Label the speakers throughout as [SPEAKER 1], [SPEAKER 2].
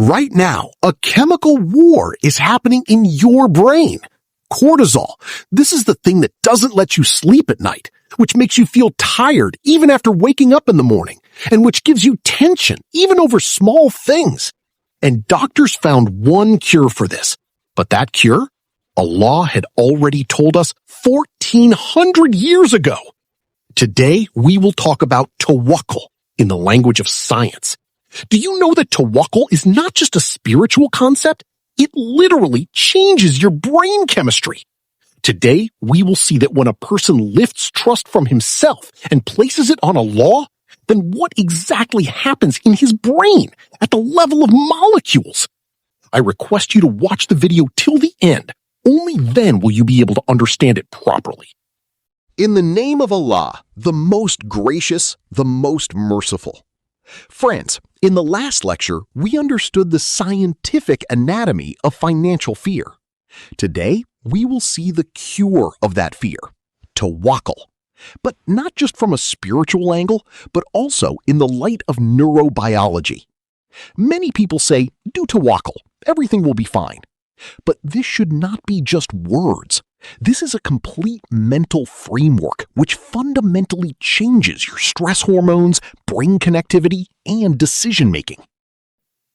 [SPEAKER 1] Right now, a chemical war is happening in your brain. Cortisol. This is the thing that doesn't let you sleep at night, which makes you feel tired even after waking up in the morning, and which gives you tension even over small things. And doctors found one cure for this. But that cure? Allah had already told us 1400 years ago. Today, we will talk about tawakkul in the language of science. Do you know that tawakkul is not just a spiritual concept? It literally changes your brain chemistry. Today, we will see that when a person lifts trust from himself and places it on Allah, then what exactly happens in his brain at the level of molecules? I request you to watch the video till the end. Only then will you be able to understand it properly. In the name of Allah, the most gracious, the most merciful. Friends, in the last lecture, we understood the scientific anatomy of financial fear. Today, we will see the cure of that fear, tawakkul. But not just from a spiritual angle, but also in the light of neurobiology. Many people say, do tawakkul, everything will be fine. But this should not be just words. This is a complete mental framework which fundamentally changes your stress hormones, brain connectivity, and decision-making.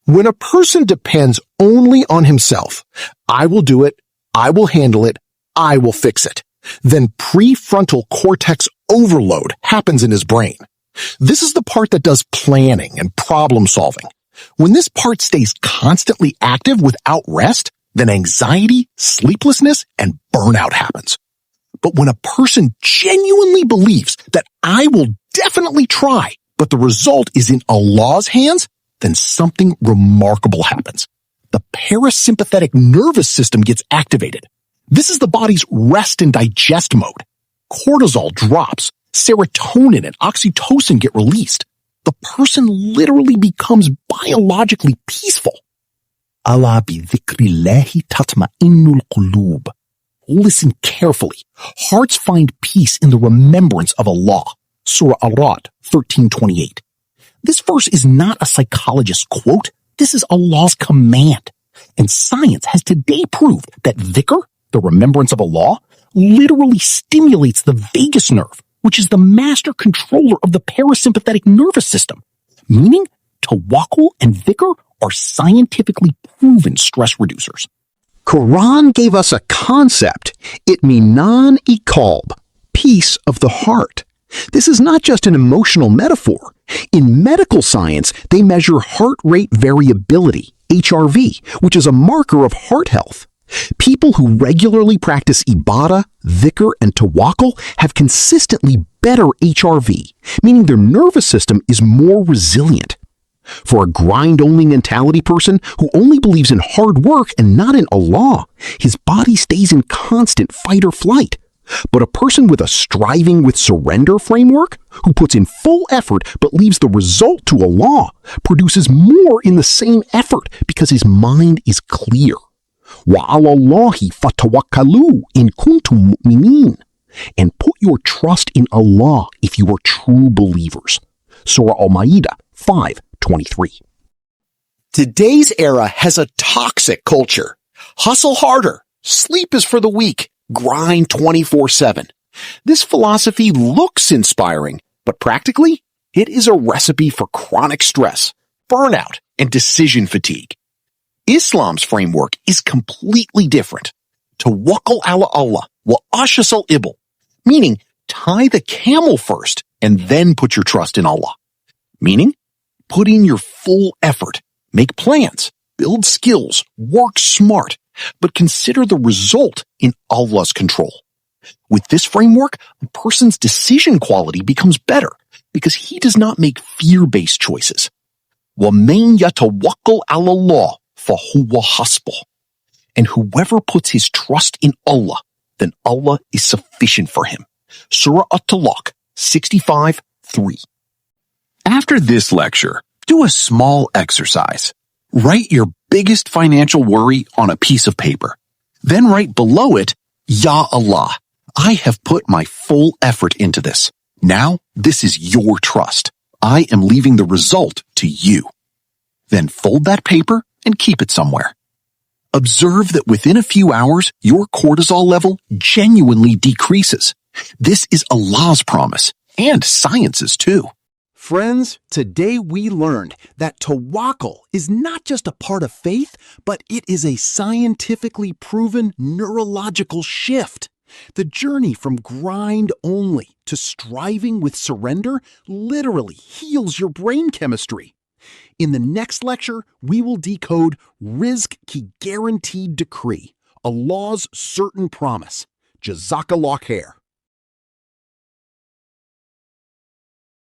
[SPEAKER 1] When a person depends only on himself, I will do it, I will handle it, I will fix it, then prefrontal cortex overload happens in his brain. This is the part that does planning and problem solving. When this part stays constantly active without rest, then anxiety, sleeplessness, and burnout happens. But when a person genuinely believes that I will definitely try, but the result is in Allah's hands, then something remarkable happens. The parasympathetic nervous system gets activated. This is the body's rest and digest mode. Cortisol drops, serotonin and oxytocin get released. The person literally becomes biologically peaceful. Allah bi dhikrillahi tatma'innul qulub. Listen carefully. Hearts find peace in the remembrance of Allah. Surah Al-Ra'd 13:28. This verse is not a psychologist's quote. This is Allah's command. And science has today proved that dhikr, the remembrance of Allah, literally stimulates the vagus nerve, which is the master controller of the parasympathetic nervous system. Meaning, tawakkul and dhikr are scientifically proven stress reducers. Quran gave us a concept, itminan qalb, peace of the heart. This is not just an emotional metaphor. In medical science, they measure heart rate variability, HRV, which is a marker of heart health. People who regularly practice ibadah, dhikr, and tawakkul have consistently better HRV, meaning their nervous system is more resilient. For a grind-only mentality person who only believes in hard work and not in Allah, his body stays in constant fight or flight. But a person with a striving with surrender framework, who puts in full effort but leaves the result to Allah, produces more in the same effort because his mind is clear. وَعَلَى اللَّهِ فَتَوَكَّلُوا إِن كُنتُم مُؤْمِنِينَ. And put your trust in Allah if you are true believers. Surah Al-Ma'idah 5:23. Today's era has a toxic culture. Hustle harder. Sleep is for the weak. Grind 24/7. This philosophy looks inspiring, but practically, it is a recipe for chronic stress, burnout, and decision fatigue. Islam's framework is completely different. Tawakkul ala Allah wa ashasal ibl, meaning tie the camel first and then put your trust in Allah. Meaning, put in your full effort, make plans, build skills, work smart, but consider the result in Allah's control. With this framework, a person's decision quality becomes better because he does not make fear-based choices. وَمَن يَتَوَكَّلْ عَلَى اللَّهِ فَهُوَ حَسْبُهُ. And whoever puts his trust in Allah, then Allah is sufficient for him. Surah At-Talaq 65:3. After this lecture, do a small exercise. Write your biggest financial worry on a piece of paper. Then write below it, Ya Allah, I have put my full effort into this. Now, this is your trust. I am leaving the result to you. Then fold that paper and keep it somewhere. Observe that within a few hours, your cortisol level genuinely decreases. This is Allah's promise, and science's too.
[SPEAKER 2] Friends, today we learned that tawakkul is not just a part of faith, but it is a scientifically proven neurological shift. The journey from grind only to striving with surrender literally heals your brain chemistry. In the next lecture, we will decode Rizq ki guaranteed decree, Allah's certain promise. Jazakallah khair.